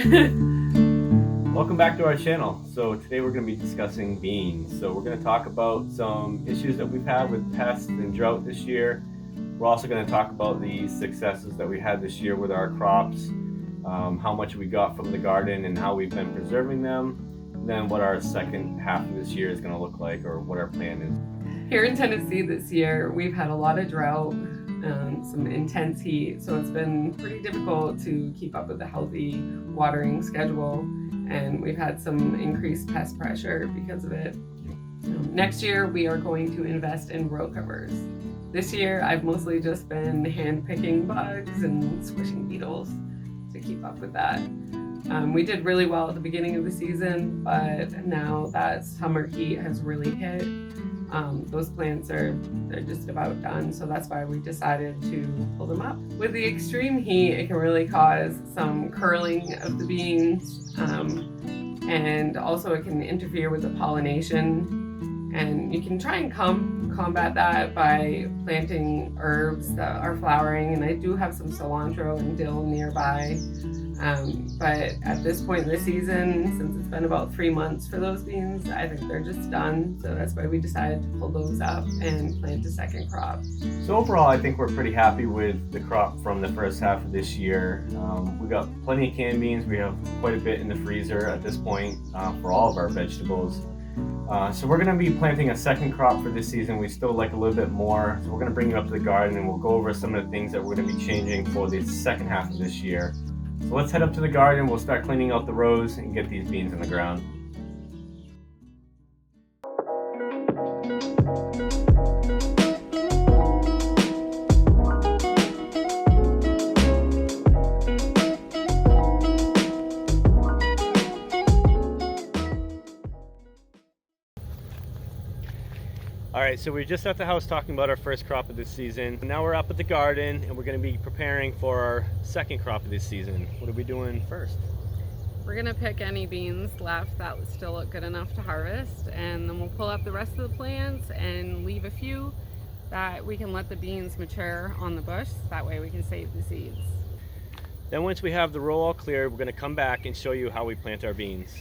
Welcome back to our channel. So today we're going to be discussing beans. So we're going to talk about some issues that we've had with pests and drought this year. We're also going to talk about the successes that we had this year with our crops, how much we got from the garden and how we've been preserving them, and then what our second half of this year is going to look like, or what our plan is. Here in Tennessee this year, we've had a lot of drought, some intense heat, so it's been pretty difficult to keep up with a healthy watering schedule, and we've had some increased pest pressure because of it. Next year, we are going to invest in row covers. This year, I've mostly just been hand picking bugs and squishing beetles to keep up with that. We did really well at the beginning of the season, but now that summer heat has really hit, those plants they're just about done, so that's why we decided to pull them up. With the extreme heat, it can really cause some curling of the beans, and also it can interfere with the pollination, and you can try and combat that by planting herbs that are flowering, and I do have some cilantro and dill nearby. But at this point in the season, since it's been about 3 months for those beans, I think they're just done. So that's why we decided to pull those up and plant a second crop. So overall, I think we're pretty happy with the crop from the first half of this year. We got plenty of canned beans. We have quite a bit in the freezer at this point for all of our vegetables. So we're going to be planting a second crop for this season. We still like a little bit more. So we're going to bring you up to the garden and we'll go over some of the things that we're going to be changing for the second half of this year. So let's head up to the garden, we'll start cleaning out the rows and get these beans in the ground. Alright, so we're just at the house talking about our first crop of this season. Now we're up at the garden and we're going to be preparing for our second crop of this season. What are we doing first? We're gonna pick any beans left that still look good enough to harvest, and then we'll pull up the rest of the plants and leave a few that we can let the beans mature on the bush. That way we can save the seeds. Then once we have the row all cleared, we're going to come back and show you how we plant our beans.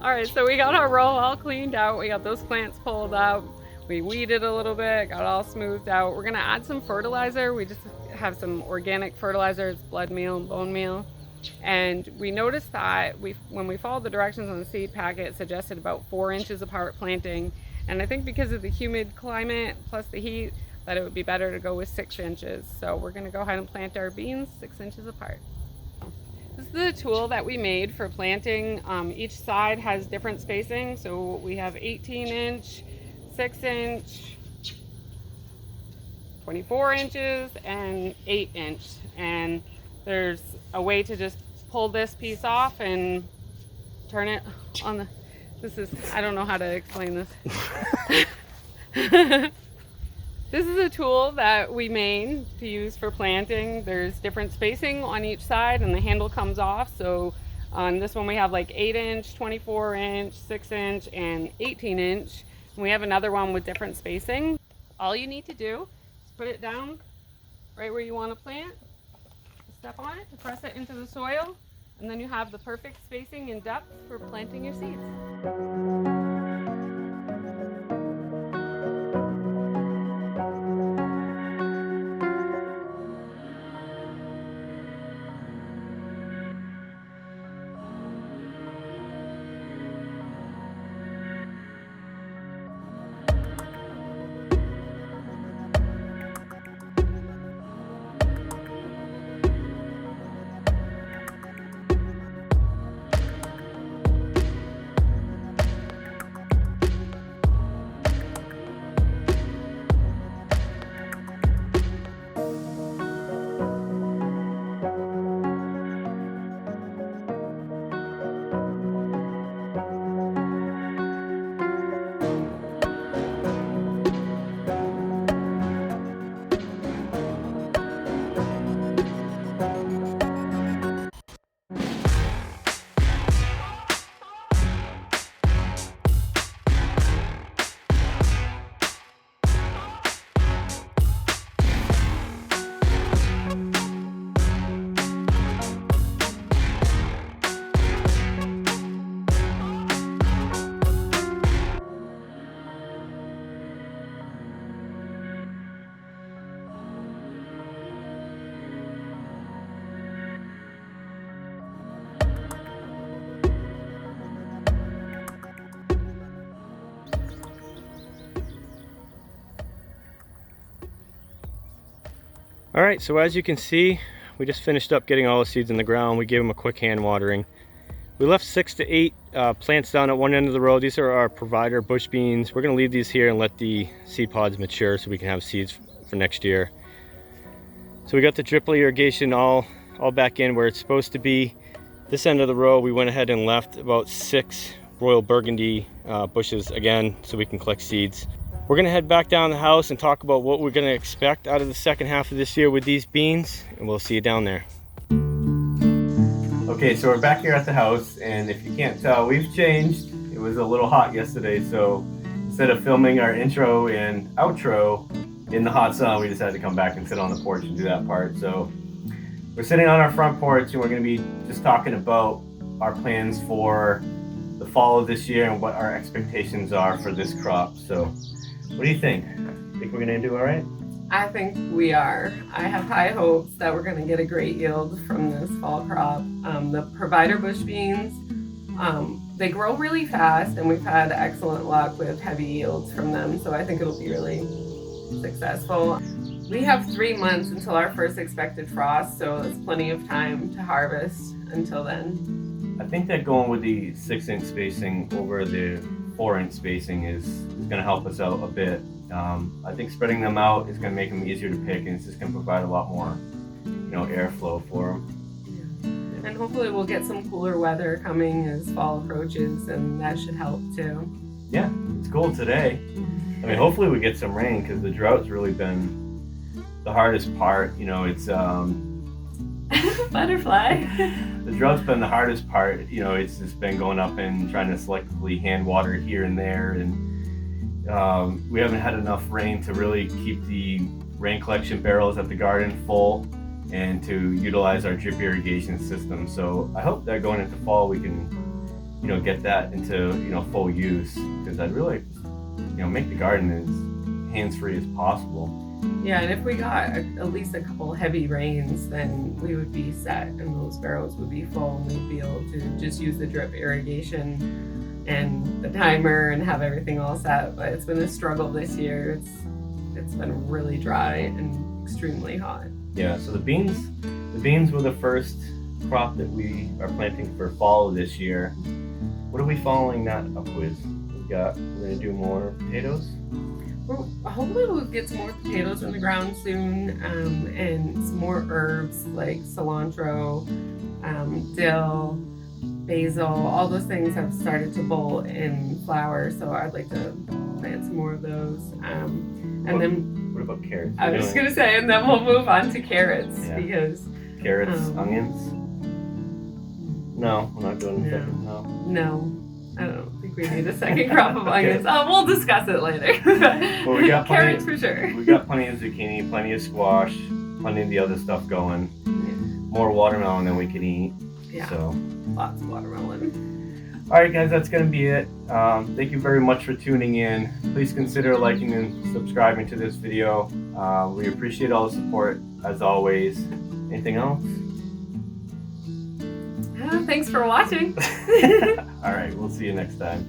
Alright, so we got our row all cleaned out. We got those plants pulled up. We weeded a little bit, got it all smoothed out. We're gonna add some fertilizer. We just have some organic fertilizers, blood meal and bone meal. And we noticed that when we followed the directions on the seed packet, it suggested about 4 inches apart planting. And I think because of the humid climate plus the heat, that it would be better to go with 6 inches. So we're gonna go ahead and plant our beans 6 inches apart. This is the tool that we made for planting. Each side has different spacing. So we have 18-inch, 6-inch, 24 inches, and 8-inch. And there's a way to just pull this piece off and turn it on the, I don't know how to explain this. This is a tool that we made to use for planting. There's different spacing on each side and the handle comes off. So on this one we have like 8-inch, 24-inch, 6-inch, and 18-inch. And we have another one with different spacing. All you need to do is put it down right where you want to plant, step on it to press it into the soil, and then you have the perfect spacing and depth for planting your seeds. All right, so as you can see, we just finished up getting all the seeds in the ground. We gave them a quick hand watering. We left 6 to 8 plants down at one end of the row. These are our provider bush beans. We're gonna leave these here and let the seed pods mature so we can have seeds for next year. So we got the drip irrigation all back in where it's supposed to be. This end of the row, we went ahead and left about 6 Royal Burgundy bushes again so we can collect seeds. We're gonna head back down the house and talk about what we're gonna expect out of the second half of this year with these beans, and we'll see you down there. Okay, so we're back here at the house, and if you can't tell, we've changed. It was a little hot yesterday, so instead of filming our intro and outro in the hot sun, we decided to come back and sit on the porch and do that part. So we're sitting on our front porch, and we're gonna be just talking about our plans for the fall of this year and what our expectations are for this crop. So what do you think? Think we're gonna do all right? I think we are. I have high hopes that we're gonna get a great yield from this fall crop. The provider bush beans, they grow really fast and we've had excellent luck with heavy yields from them. So I think it'll be really successful. We have 3 months until our first expected frost, so it's plenty of time to harvest until then. I think that going with the 6-inch spacing over the 4-inch spacing is gonna help us out a bit. I think spreading them out is gonna make them easier to pick, and it's just gonna provide a lot more, airflow for them. And hopefully we'll get some cooler weather coming as fall approaches, and that should help too. Yeah, it's cool today. I mean, hopefully we get some rain because the drought's really been the hardest part. It's Butterfly. the drought's been the hardest part. It's just been going up and trying to selectively hand water here and there, and we haven't had enough rain to really keep the rain collection barrels at the garden full and to utilize our drip irrigation system. So I hope that going into fall we can, get that into, full use, because I'd really, make the garden as hands-free as possible. Yeah, and if we got at least a couple heavy rains, then we would be set and those barrels would be full and we'd be able to just use the drip irrigation and the timer and have everything all set. But it's been a struggle this year. It's been really dry and extremely hot. Yeah, so the beans were the first crop that we are planting for fall of this year. What are we following that up with? We're gonna do more potatoes. Well, hopefully we'll get some more potatoes in the ground soon, and some more herbs like cilantro, dill, basil. All those things have started to bolt in flower, so I'd like to plant some more of those. What about carrots? I was just gonna say, and then we'll move on to carrots Yeah. because Carrots, onions? No, we're not doing the No. second. No. no, I don't think we need a second crop of onions. We'll discuss it later. Well, we got plenty- carrots for sure. We got plenty of zucchini, plenty of squash, plenty of the other stuff going. More watermelon than we can eat. Yeah, So, lots of watermelon. all right, guys, that's gonna be it. Thank you very much for tuning in. Please consider liking and subscribing to this video. We appreciate all the support as always. Anything else? Thanks for watching. All right, we'll see you next time.